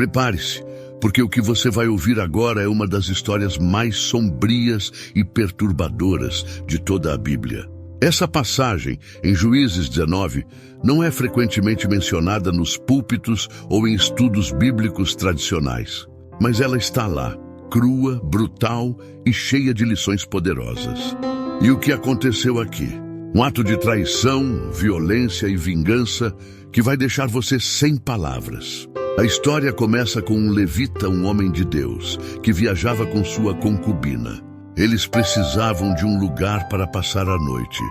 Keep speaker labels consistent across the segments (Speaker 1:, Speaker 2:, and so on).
Speaker 1: Prepare-se, porque o que você vai ouvir agora é uma das histórias mais sombrias e perturbadoras de toda a Bíblia. Essa passagem, em Juízes 19, não é frequentemente mencionada nos púlpitos ou em estudos bíblicos tradicionais, mas ela está lá, crua, brutal e cheia de lições poderosas. E o que aconteceu aqui? Um ato de traição, violência e vingança que vai deixar você sem palavras. A história começa com um levita, um homem de Deus, que viajava com sua concubina. Eles precisavam de um lugar para passar a noite,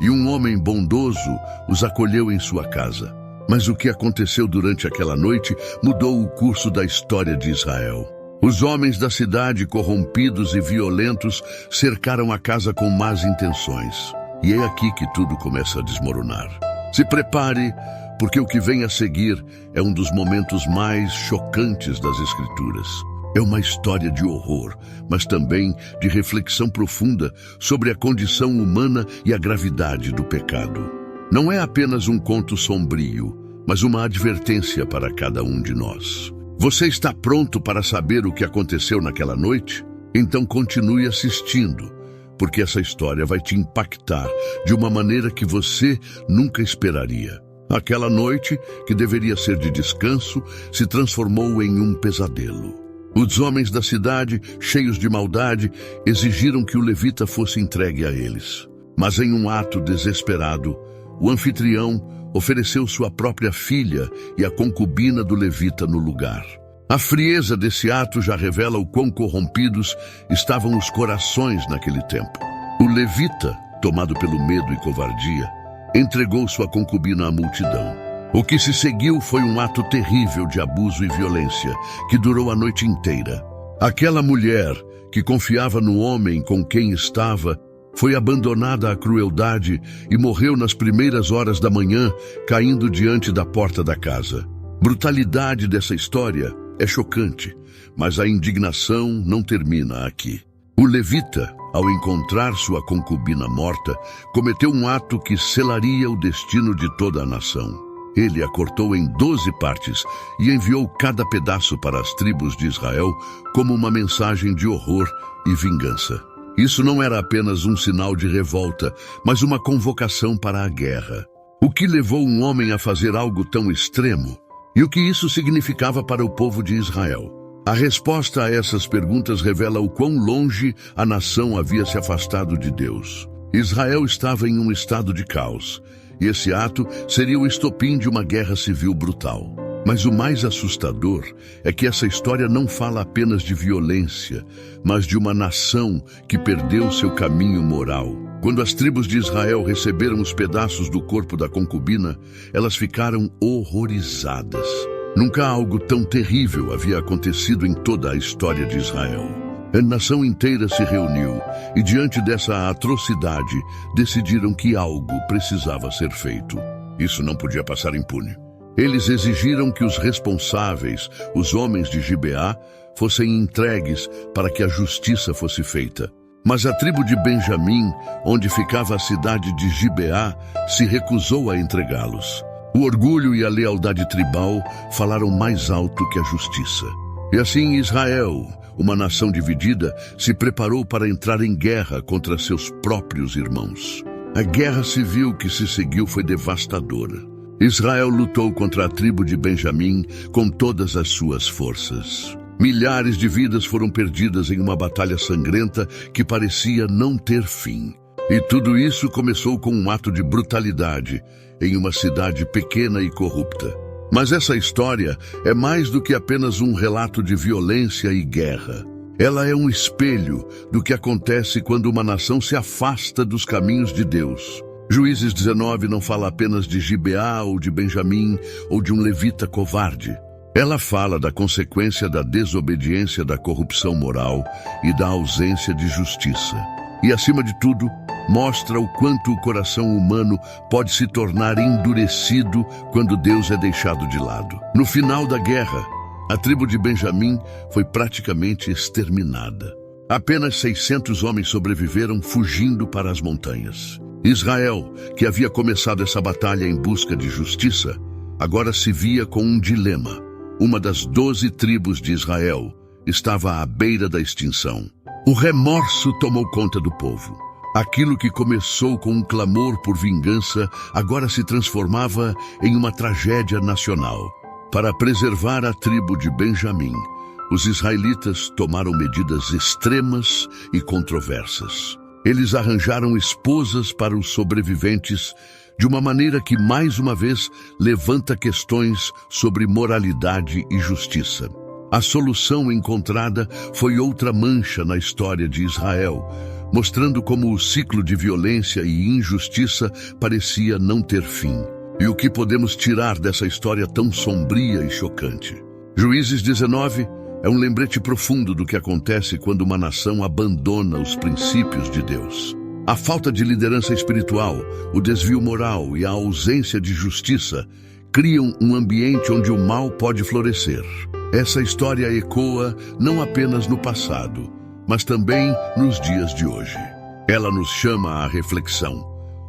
Speaker 1: e um homem bondoso os acolheu em sua casa. Mas o que aconteceu durante aquela noite mudou o curso da história de Israel. Os homens da cidade, corrompidos e violentos, cercaram a casa com más intenções. E é aqui que tudo começa a desmoronar. Se prepare, porque o que vem a seguir é um dos momentos mais chocantes das Escrituras. É uma história de horror, mas também de reflexão profunda sobre a condição humana e a gravidade do pecado. Não é apenas um conto sombrio, mas uma advertência para cada um de nós. Você está pronto para saber o que aconteceu naquela noite? Então continue assistindo, porque essa história vai te impactar de uma maneira que você nunca esperaria. Aquela noite, que deveria ser de descanso, se transformou em um pesadelo. Os homens da cidade, cheios de maldade, exigiram que o levita fosse entregue a eles. Mas em um ato desesperado, o anfitrião ofereceu sua própria filha e a concubina do levita no lugar. A frieza desse ato já revela o quão corrompidos estavam os corações naquele tempo. O levita, tomado pelo medo e covardia, entregou sua concubina à multidão. O que se seguiu foi um ato terrível de abuso e violência, que durou a noite inteira. Aquela mulher, que confiava no homem com quem estava, foi abandonada à crueldade e morreu nas primeiras horas da manhã, caindo diante da porta da casa. Brutalidade dessa história é chocante, mas a indignação não termina aqui. O levita, ao encontrar sua concubina morta, cometeu um ato que selaria o destino de toda a nação. Ele a cortou em 12 partes e enviou cada pedaço para as tribos de Israel como uma mensagem de horror e vingança. Isso não era apenas um sinal de revolta, mas uma convocação para a guerra. O que levou um homem a fazer algo tão extremo? E o que isso significava para o povo de Israel? A resposta a essas perguntas revela o quão longe a nação havia se afastado de Deus. Israel estava em um estado de caos, e esse ato seria o estopim de uma guerra civil brutal. Mas o mais assustador é que essa história não fala apenas de violência, mas de uma nação que perdeu seu caminho moral. Quando as tribos de Israel receberam os pedaços do corpo da concubina, elas ficaram horrorizadas. Nunca algo tão terrível havia acontecido em toda a história de Israel. A nação inteira se reuniu e, diante dessa atrocidade, decidiram que algo precisava ser feito. Isso não podia passar impune. Eles exigiram que os responsáveis, os homens de Gibeá, fossem entregues para que a justiça fosse feita. Mas a tribo de Benjamim, onde ficava a cidade de Gibeá, se recusou a entregá-los. O orgulho e a lealdade tribal falaram mais alto que a justiça. E assim Israel, uma nação dividida, se preparou para entrar em guerra contra seus próprios irmãos. A guerra civil que se seguiu foi devastadora. Israel lutou contra a tribo de Benjamim com todas as suas forças. Milhares de vidas foram perdidas em uma batalha sangrenta que parecia não ter fim. E tudo isso começou com um ato de brutalidade em uma cidade pequena e corrupta. Mas essa história é mais do que apenas um relato de violência e guerra. Ela é um espelho do que acontece quando uma nação se afasta dos caminhos de Deus. Juízes 19 não fala apenas de Gibeá ou de Benjamim ou de um levita covarde. Ela fala da consequência da desobediência, da corrupção moral e da ausência de justiça. E, acima de tudo, mostra o quanto o coração humano pode se tornar endurecido quando Deus é deixado de lado. No final da guerra, a tribo de Benjamim foi praticamente exterminada. Apenas 600 homens sobreviveram fugindo para as montanhas. Israel, que havia começado essa batalha em busca de justiça, agora se via com um dilema: uma das 12 tribos de Israel, estava à beira da extinção. O remorso tomou conta do povo. Aquilo que começou com um clamor por vingança agora se transformava em uma tragédia nacional. Para preservar a tribo de Benjamim, os israelitas tomaram medidas extremas e controversas. Eles arranjaram esposas para os sobreviventes de uma maneira que, mais uma vez, levanta questões sobre moralidade e justiça. A solução encontrada foi outra mancha na história de Israel, mostrando como o ciclo de violência e injustiça parecia não ter fim. E o que podemos tirar dessa história tão sombria e chocante? Juízes 19 é um lembrete profundo do que acontece quando uma nação abandona os princípios de Deus. A falta de liderança espiritual, o desvio moral e a ausência de justiça criam um ambiente onde o mal pode florescer. Essa história ecoa não apenas no passado, mas também nos dias de hoje. Ela nos chama à reflexão.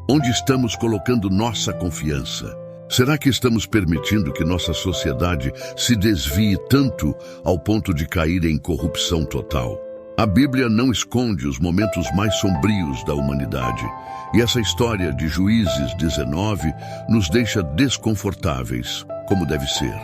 Speaker 1: Onde estamos colocando nossa confiança? Será que estamos permitindo que nossa sociedade se desvie tanto ao ponto de cair em corrupção total? A Bíblia não esconde os momentos mais sombrios da humanidade, e essa história de Juízes 19 nos deixa desconfortáveis, como deve ser.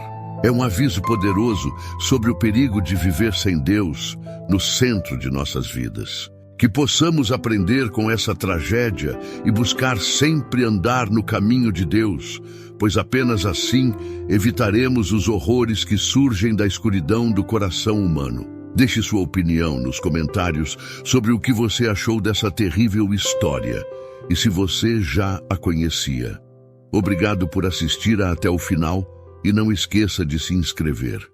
Speaker 1: É um aviso poderoso sobre o perigo de viver sem Deus no centro de nossas vidas. Que possamos aprender com essa tragédia e buscar sempre andar no caminho de Deus, pois apenas assim evitaremos os horrores que surgem da escuridão do coração humano. Deixe sua opinião nos comentários sobre o que você achou dessa terrível história e se você já a conhecia. Obrigado por assistir até o final e não esqueça de se inscrever.